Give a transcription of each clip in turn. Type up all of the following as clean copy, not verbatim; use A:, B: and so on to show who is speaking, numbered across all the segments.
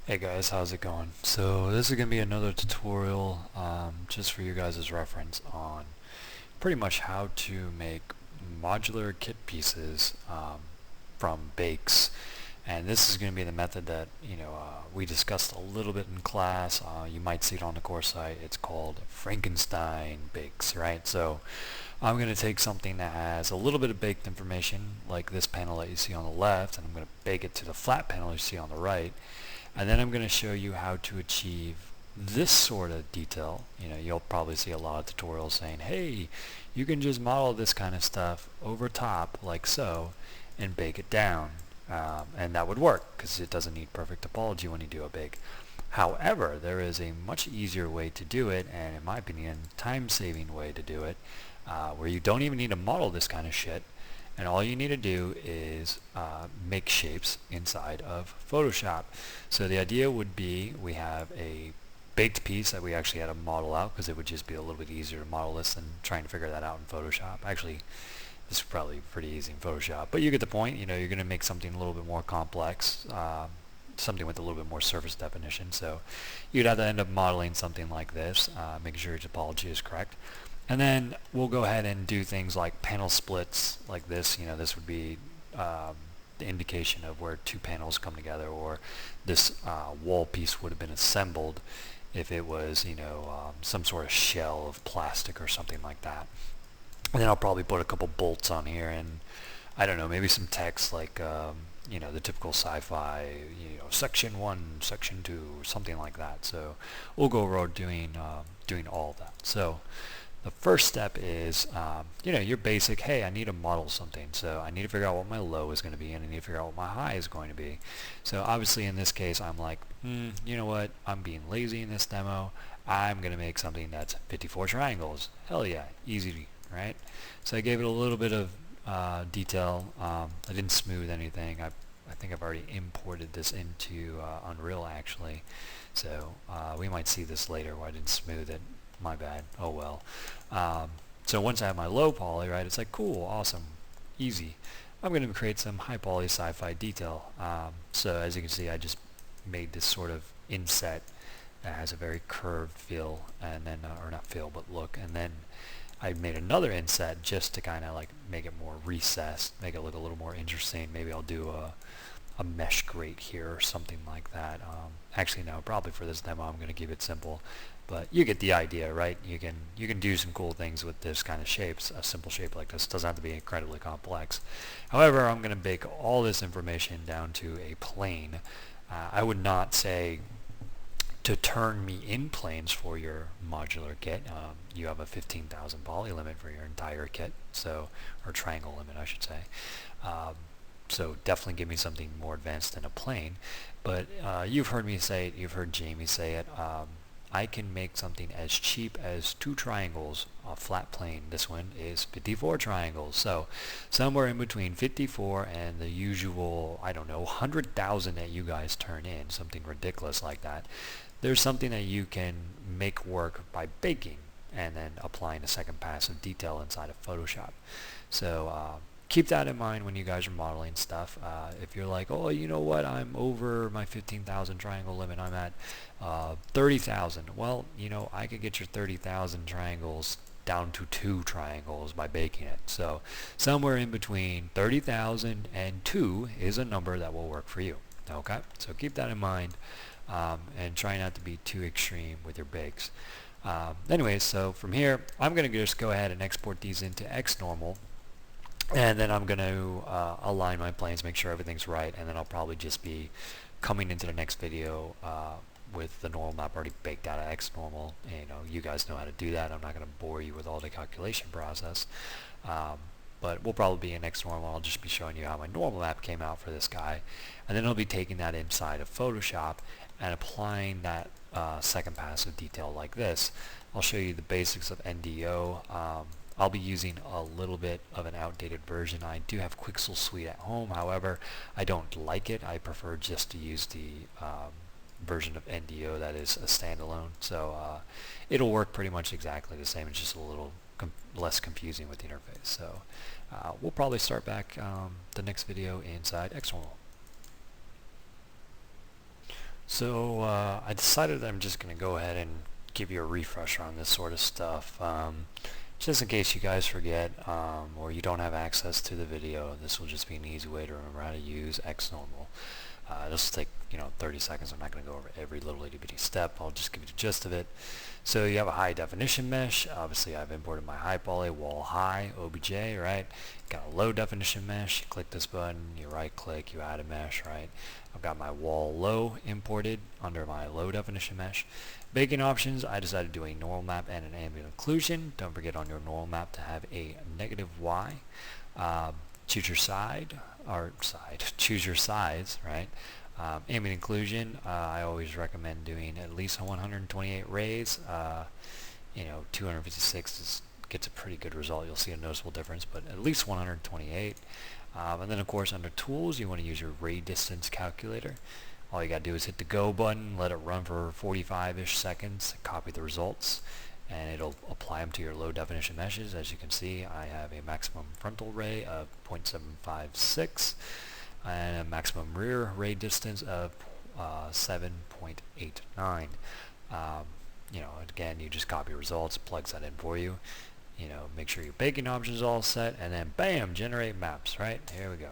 A: Hey guys, how's it going? So this is going to be another tutorial just for you guys' reference on pretty much how to make modular kit pieces from bakes. And this is going to be the method that we discussed a little bit in class. You might see it on the course site. It's called Frankenstein bakes, right? So I'm going to take something that has a little bit of baked information like this panel that you see on the left, and I'm going to bake it to the flat panel you see on the right. And then I'm going to show you how to achieve this sort of detail. You'll probably see a lot of tutorials saying, hey, you can just model this kind of stuff over top like so and bake it down. And that would work because it doesn't need perfect topology when you do a bake. However, there is a much easier way to do it, and in my opinion, time-saving way to do it, where you don't even need to model this kind of shit, and all you need to do is make shapes inside of Photoshop. So the idea would be we have a baked piece that we actually had to model out because it would just be a little bit easier to model this than trying to figure that out in Photoshop. Actually, this is probably pretty easy in Photoshop, but you get the point. You're going to make something a little bit more complex, something with a little bit more surface definition. So you'd have to end up modeling something like this, making sure your topology is correct. And then we'll go ahead and do things like panel splits like this. This would be the indication of where two panels come together, or this wall piece would have been assembled if it was, some sort of shell of plastic or something like that. And then I'll probably put a couple bolts on here and, I don't know, maybe some text like, the typical sci-fi, section 1, section 2, something like that. So we'll go around doing all of that. So the first step is, your basic, hey, I need to model something. So I need to figure out what my low is going to be, and I need to figure out what my high is going to be. So obviously in this case, I'm like, you know what? I'm being lazy in this demo. I'm going to make something that's 54 triangles. Hell yeah, easy, right? So I gave it a little bit of detail. I didn't smooth anything. I think I've already imported this into Unreal actually. So we might see this later where I didn't smooth it. My bad. Oh well. So once I have my low poly, right, it's like cool, awesome, easy. I'm going to create some high poly sci-fi detail. So as you can see, I just made this sort of inset that has a very curved feel, and then, or not feel, but look, and then I made another inset just to kind of like make it more recessed, make it look a little more interesting. Maybe I'll do a mesh grate here or something like that. Actually, no, probably for this demo I'm going to keep it simple, but you get the idea, right? You can do some cool things with this kind of shapes. A simple shape like this doesn't have to be incredibly complex. However, I'm going to bake all this information down to a plane. I would not say to turn me in planes for your modular kit. You have a 15,000 poly limit for your entire kit, so, or triangle limit I should say. So definitely give me something more advanced than a plane. But you've heard me say it, you've heard Jamie say it. I can make something as cheap as 2 triangles, a flat plane. This one is 54 triangles. So somewhere in between 54 and the usual, I don't know, 100,000 that you guys turn in, something ridiculous like that. There's something that you can make work by baking and then applying a second pass of detail inside of Photoshop. So keep that in mind when you guys are modeling stuff. If you're like, oh, you know what, I'm over my 15,000 triangle limit, I'm at 30,000. Well, I could get your 30,000 triangles down to 2 triangles by baking it. So somewhere in between 30,000 and 2 is a number that will work for you. Okay, so keep that in mind, and try not to be too extreme with your bakes. Anyways, so from here, I'm going to just go ahead and export these into XNormal. And then I'm going to align my planes, make sure everything's right, and then I'll probably just be coming into the next video with the normal map already baked out of XNormal. You guys know how to do that. I'm not going to bore you with all the calculation process. But we'll probably be in XNormal. I'll just be showing you how my normal map came out for this guy. And then I'll be taking that inside of Photoshop and applying that second pass of detail like this. I'll show you the basics of NDO. I'll be using a little bit of an outdated version. I do have Quixel Suite at home, however, I don't like it. I prefer just to use the version of NDO that is a standalone. So it'll work pretty much exactly the same. It's just a little less confusing with the interface. So we'll probably start back the next video inside XNormal. So I decided that I'm just going to go ahead and give you a refresher on this sort of stuff. Just in case you guys forget or you don't have access to the video, this will just be an easy way to remember how to use XNormal. This will take 30 seconds. I'm not going to go over every little itty bitty step. I'll just give you the gist of it. So you have a high definition mesh. Obviously I've imported my high poly wall high OBJ, right? Got a low definition mesh. You click this button, you right click, you add a mesh, right? I've got my wall low imported under my low definition mesh. Baking options, I decided to do a normal map and an ambient occlusion. Don't forget on your normal map to have a negative Y. Choose your choose your size, right? Ambient occlusion, I always recommend doing at least 128 rays. 256 gets a pretty good result. You'll see a noticeable difference, but at least 128. And then of course under tools, you want to use your ray distance calculator. All you gotta do is hit the go button, let it run for 45-ish seconds, copy the results, and it'll apply them to your low definition meshes. As you can see, I have a maximum frontal ray of 0.756 and a maximum rear ray distance of 7.89. Again, you just copy results, plugs that in for you. Make sure your baking options is all set, and then bam, generate maps, right? Here we go.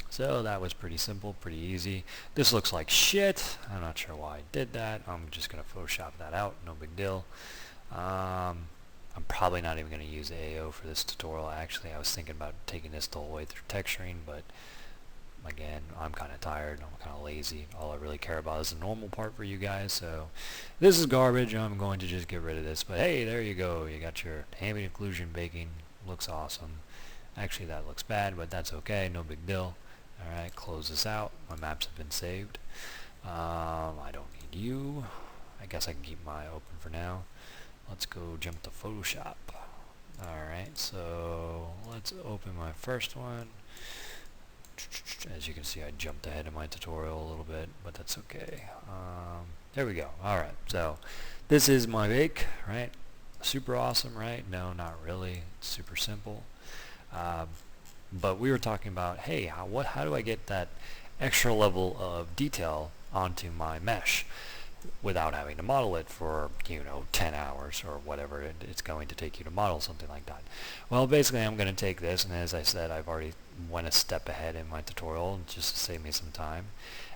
A: So that was pretty simple, pretty easy. This looks like shit. I'm not sure why I did that. I'm just going to Photoshop that out, no big deal. I'm probably not even going to use AO for this tutorial. Actually, I was thinking about taking this the whole way through texturing, but again, I'm kind of tired, I'm kind of lazy. All I really care about is the normal part for you guys, so this is garbage. I'm going to just get rid of this, but hey, there you go. You got your ambient occlusion baking. Looks awesome. Actually, that looks bad, but that's okay, no big deal. Alright, close this out. My maps have been saved. I don't need you. I guess I can keep my open for now. Let's go jump to Photoshop. Alright, so let's open my first one. As you can see, I jumped ahead in my tutorial a little bit, but that's okay. There we go. Alright, so this is my bake, right? Super awesome, right? No, not really. It's super simple. But we were talking about, hey, how do I get that extra level of detail onto my mesh without having to model it for 10 hours or whatever it's going to take you to model something like that? Well, basically I'm going to take this, and as I said, I've already went a step ahead in my tutorial just to save me some time.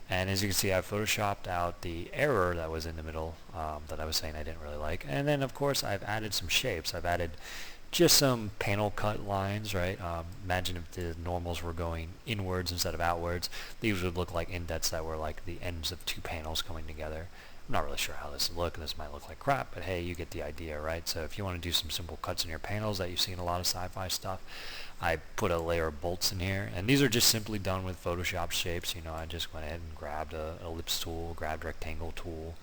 A: And as you can see, I've photoshopped out the error that was in the middle that I was saying I didn't really like. And then of course I've added some shapes. I've added just some panel cut lines, right? Imagine if the normals were going inwards instead of outwards. These would look like indents that were like the ends of two panels coming together. I'm not really sure how this would look, and this might look like crap, but hey, you get the idea, right? So if you want to do some simple cuts in your panels that you see in a lot of sci-fi stuff, I put a layer of bolts in here, and these are just simply done with Photoshop shapes. I just went ahead and grabbed an ellipse tool, grabbed a rectangle tool,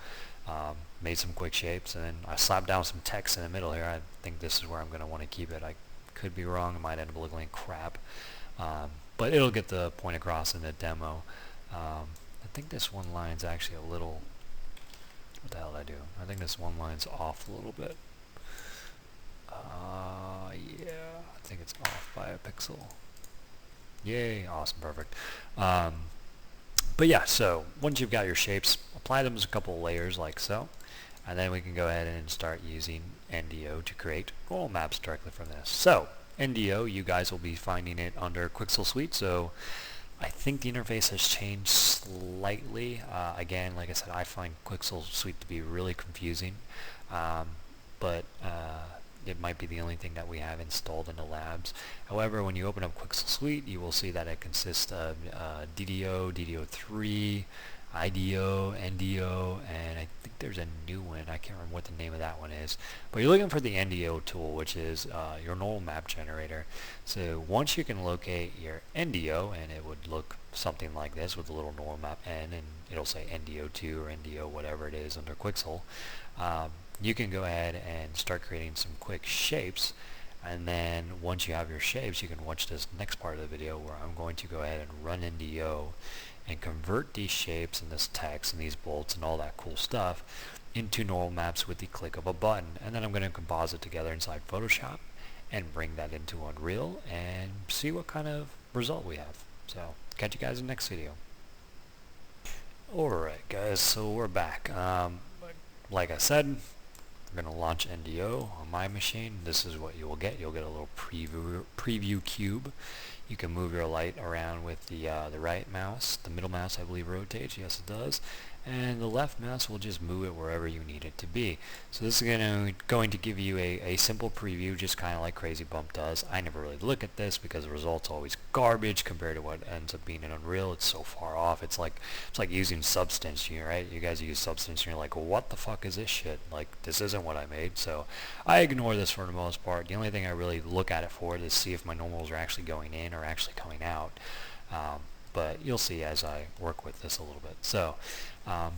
A: made some quick shapes, and then I slapped down some text in the middle here. I think this is where I'm going to want to keep it. I could be wrong. It might end up looking like crap, but it'll get the point across in the demo. I think this one line's actually a little... What the hell did I do? I think this one line's off a little bit. Yeah, I think it's off by a pixel. Yay, awesome, perfect. But yeah, so once you've got your shapes, apply them as a couple of layers like so, and then we can go ahead and start using NDO to create normal maps directly from this. So NDO, you guys will be finding it under Quixel Suite, so I think the interface has changed slightly. Again, like I said, I find Quixel Suite to be really confusing, but it might be the only thing that we have installed in the labs. However, when you open up Quixel Suite, you will see that it consists of DDO, DDO3, IDO, NDO, and I think there's a new one. I can't remember what the name of that one is. But you're looking for the NDO tool, which is your normal map generator. So once you can locate your NDO, and it would look something like this with a little normal map N, and it'll say NDO2 or NDO, whatever it is under Quixel. You can go ahead and start creating some quick shapes, and then once you have your shapes, you can watch this next part of the video where I'm going to go ahead and run NDO and convert these shapes and this text and these bolts and all that cool stuff into normal maps with the click of a button. And then I'm going to composite together inside Photoshop and bring that into Unreal and see what kind of result we have. So catch you guys in the next video. Alright guys, so we're back. Like I said, we're going to launch NDO on my machine. This is what you will get. You'll get a little preview cube. You can move your light around with the right mouse. The middle mouse, I believe, rotates. Yes, it does. And the left mouse will just move it wherever you need it to be. So this is going to give you a simple preview, just kind of like Crazy Bump does. I never really look at this because the result's always garbage compared to what ends up being in Unreal. It's so far off. It's like using Substance, right? You guys use Substance and you're like, well, what the fuck is this shit? Like, this isn't what I made. So I ignore this for the most part. The only thing I really look at it for is see if my normals are actually going in or actually coming out. But you'll see as I work with this a little bit. So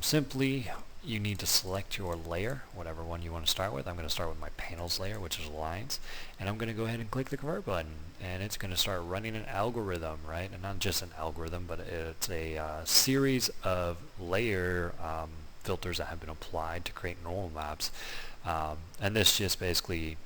A: simply you need to select your layer, whatever one you want to start with. I'm going to start with my panels layer, which is lines, and I'm going to go ahead and click the convert button, and it's going to start running an algorithm, right? And not just an algorithm, but it's a series of layer filters that have been applied to create normal maps, and this just basically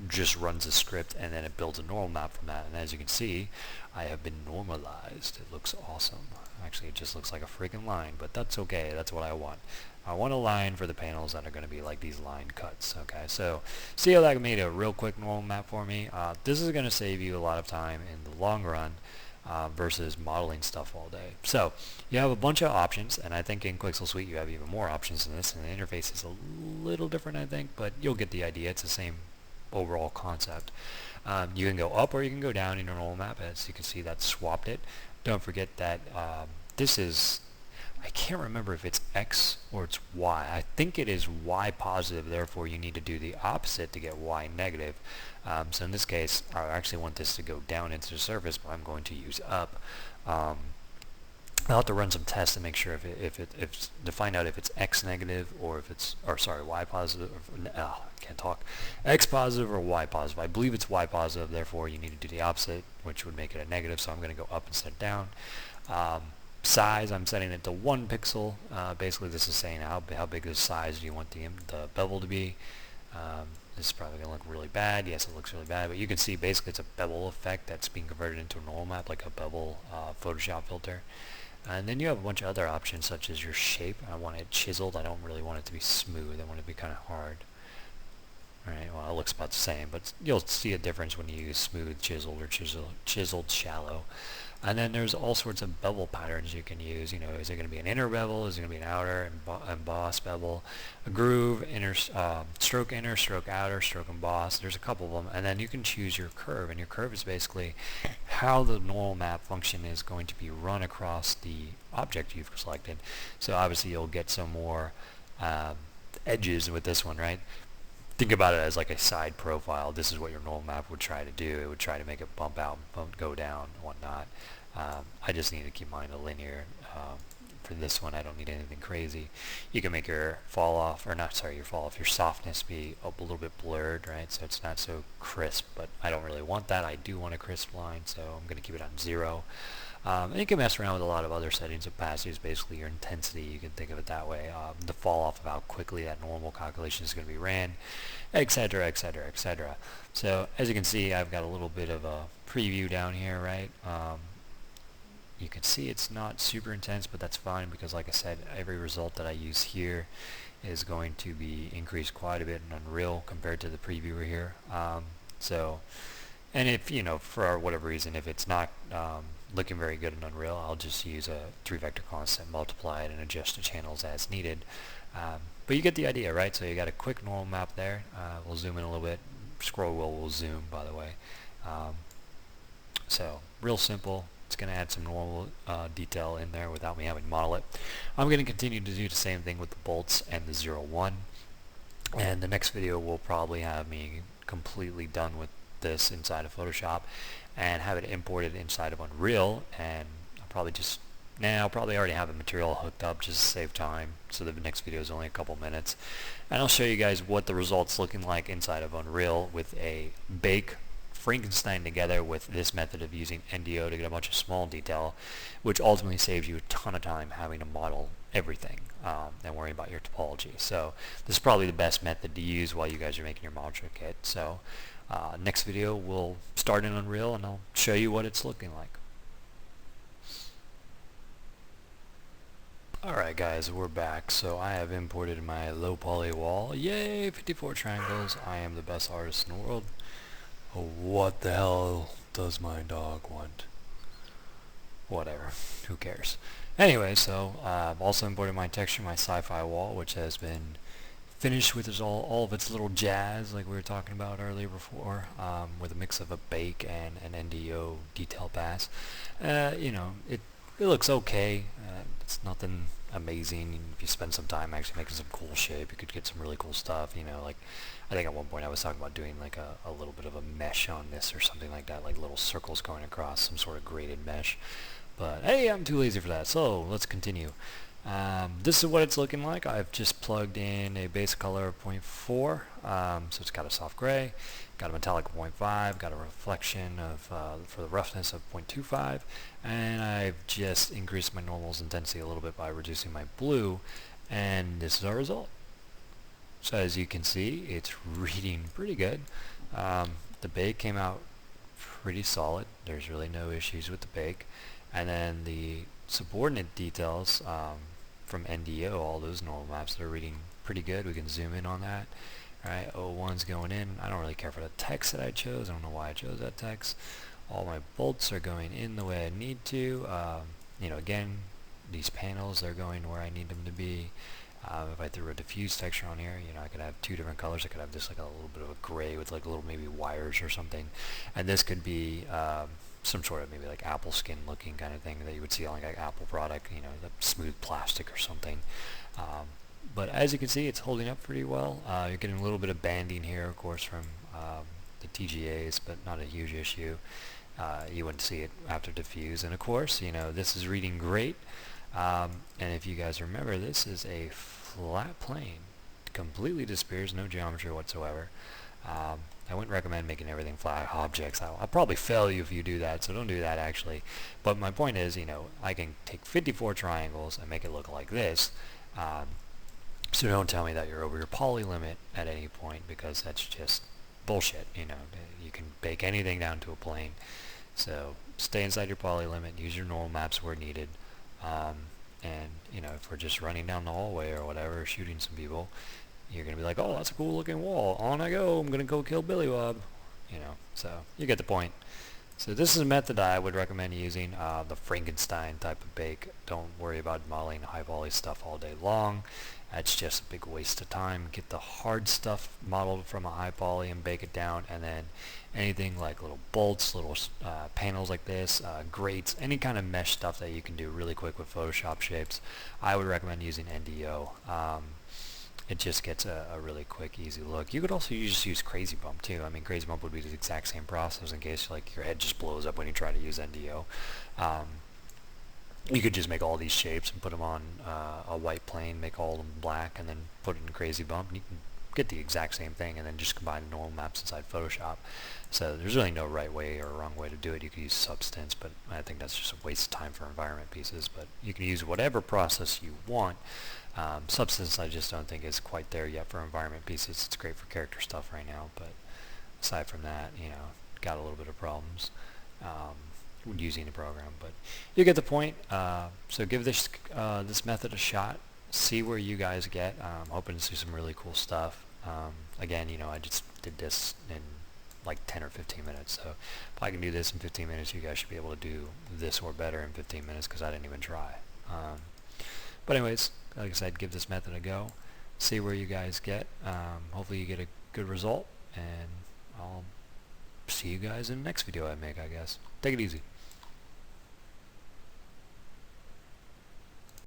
A: just runs a script and then it builds a normal map from that. And as you can see, I have been normalized. It looks awesome. Actually, it just looks like a freaking line, but that's okay. That's what I want. I want a line for the panels that are going to be like these line cuts. Okay, so see how that made a real quick normal map for me. This is going to save you a lot of time in the long run versus modeling stuff all day. So you have a bunch of options, and I think in Quixel Suite you have even more options than this, and the interface is a little different, I think, but you'll get the idea. It's the same overall concept. You can go up or you can go down in your normal map. As you can see, that swapped it. Don't forget that this is, I can't remember if it's X or it's Y. I think it is Y positive, therefore you need to do the opposite to get Y negative. So in this case, I actually want this to go down into the surface, but I'm going to use up. I'll have to run some tests to make sure if to find out if it's X negative or if it's, or sorry, Y positive. I can't talk. X positive or Y positive. I believe it's Y positive. Therefore, you need to do the opposite, which would make it a negative. So I'm going to go up instead of down. Size, I'm setting it to 1 pixel. Basically, this is saying how big of size do you want the bevel to be. This is probably going to look really bad. Yes, it looks really bad, but you can see basically it's a bevel effect that's being converted into a normal map, like a bevel Photoshop filter. And then you have a bunch of other options such as your shape. I want it chiseled. I don't really want it to be smooth. I want it to be kind of hard. Alright, well it looks about the same, but you'll see a difference when you use smooth, chiseled, or chiseled shallow. And then there's all sorts of bevel patterns you can use. You know, is it going to be an inner bevel? Is it going to be an outer emboss bevel? A groove, stroke inner, stroke outer, stroke emboss. There's a couple of them. And then you can choose your curve. And your curve is basically how the normal map function is going to be run across the object you've selected. So obviously you'll get some more edges with this one, right? Think about it as like a side profile. This is what your normal map would try to do. It would try to make it bump out, go down, whatnot. I just need to keep mine a linear. For this one, I don't need anything crazy. You can make your fall off, or not, sorry, your fall off, your softness be a little bit blurred, right? So it's not so crisp, but I don't really want that. I do want a crisp line, so I'm going to keep it on 0. And you can mess around with a lot of other settings. Opacity is basically your intensity. You can think of it that way. The fall off of how quickly that normal calculation is going to be ran, etc., etc., etc. So as you can see, I've got a little bit of a preview down here, right? You can see it's not super intense, but that's fine because, like I said, every result that I use here is going to be increased quite a bit in Unreal compared to the previewer here. And if, you know, for whatever reason, if it's not looking very good in Unreal, I'll just use a 3-vector constant, multiply it, and adjust the channels as needed. But you get the idea, right? So you got a quick normal map there. We'll zoom in a little bit. Scroll wheel will zoom, by the way. So real simple. It's going to add some normal detail in there without me having to model it. I'm going to continue to do the same thing with the bolts and the 0-1. And the next video will probably have me completely done with this inside of Photoshop and have it imported inside of Unreal, and I'll probably already have the material hooked up just to save time, so the next video is only a couple minutes, and I'll show you guys what the results looking like inside of Unreal with a bake Frankenstein together with this method of using NDO to get a bunch of small detail, which ultimately saves you a ton of time having to model everything and worrying about your topology. So this is probably the best method to use while you guys are making your modular kit. So next video we'll start in Unreal and I'll show you what it's looking like. Alright guys, we're back. So I have imported my low poly wall. Yay, 54 triangles. I am the best artist in the world. Oh, what the hell does my dog want? Whatever, who cares? Anyway, so I've also imported my texture, my sci-fi wall, which has been finished with all of its little jazz like we were talking about earlier before, with a mix of a bake and an NDO detail pass. It looks okay. It's nothing amazing. If you spend some time actually making some cool shape, you could get some really cool stuff. Like I think at one point I was talking about doing like a little bit of a mesh on this or something like that, like little circles going across some sort of graded mesh. But hey, I'm too lazy for that, so let's continue. This is what it's looking like. I've just plugged in a base color of 0.4, so it's got a soft gray, got a metallic of 0.5, got a reflection of for the roughness of 0.25, and I've just increased my normal's intensity a little bit by reducing my blue, and this is our result. So as you can see, it's reading pretty good. The bake came out pretty solid. There's really no issues with the bake. And then the subordinate details from NDO, all those normal maps, they're reading pretty good. We can zoom in on that. Alright, O1's going in. I don't really care for the text that I chose. I don't know why I chose that text. All my bolts are going in the way I need to. Again, these panels, they're going where I need them to be. If I threw a diffuse texture on here, I could have two different colors. I could have just like a little bit of a gray with like little maybe wires or something. And this could be some sort of maybe like apple skin looking kind of thing that you would see on like an Apple product, the smooth plastic or something. But as you can see, it's holding up pretty well. You're getting a little bit of banding here, of course, from the TGAs, but not a huge issue. You wouldn't see it after diffuse. And of course, this is reading great. And if you guys remember, this is a flat plane. Completely disappears, no geometry whatsoever. I wouldn't recommend making everything flat objects. I'll probably fail you if you do that, so don't do that actually. But my point is, I can take 54 triangles and make it look like this. So don't tell me that you're over your poly limit at any point, because that's just bullshit. You can bake anything down to a plane. So stay inside your poly limit, use your normal maps where needed. If we're just running down the hallway or whatever, shooting some people, you're going to be like, oh, that's a cool looking wall. On I go. I'm going to go kill Billy Bob. So you get the point. So this is a method I would recommend using, the Frankenstein type of bake. Don't worry about modeling high poly stuff all day long. That's just a big waste of time. Get the hard stuff modeled from a high poly and bake it down, and then anything like little bolts, little panels like this, grates, any kind of mesh stuff that you can do really quick with Photoshop shapes, I would recommend using NDO. It just gets a really quick, easy look. You could also just use Crazy Bump too. I mean, Crazy Bump would be the exact same process in case like your head just blows up when you try to use NDO. You could just make all these shapes and put them on a white plane, make all of them black, and then put it in Crazy Bump. And you can get the exact same thing, and then just combine normal maps inside Photoshop. So there's really no right way or wrong way to do it. You could use Substance, but I think that's just a waste of time for environment pieces. But you can use whatever process you want. Substance I just don't think is quite there yet for environment pieces. It's great for character stuff right now, but aside from that, got a little bit of problems using the program. But you get the point. So give this method a shot. See where you guys get. I'm hoping to see some really cool stuff. Again, I just did this in like 10 or 15 minutes. So if I can do this in 15 minutes, you guys should be able to do this or better in 15 minutes, because I didn't even try. But anyways, like I said, give this method a go. See where you guys get. Hopefully you get a good result, and I'll see you guys in the next video I make, I guess. Take it easy.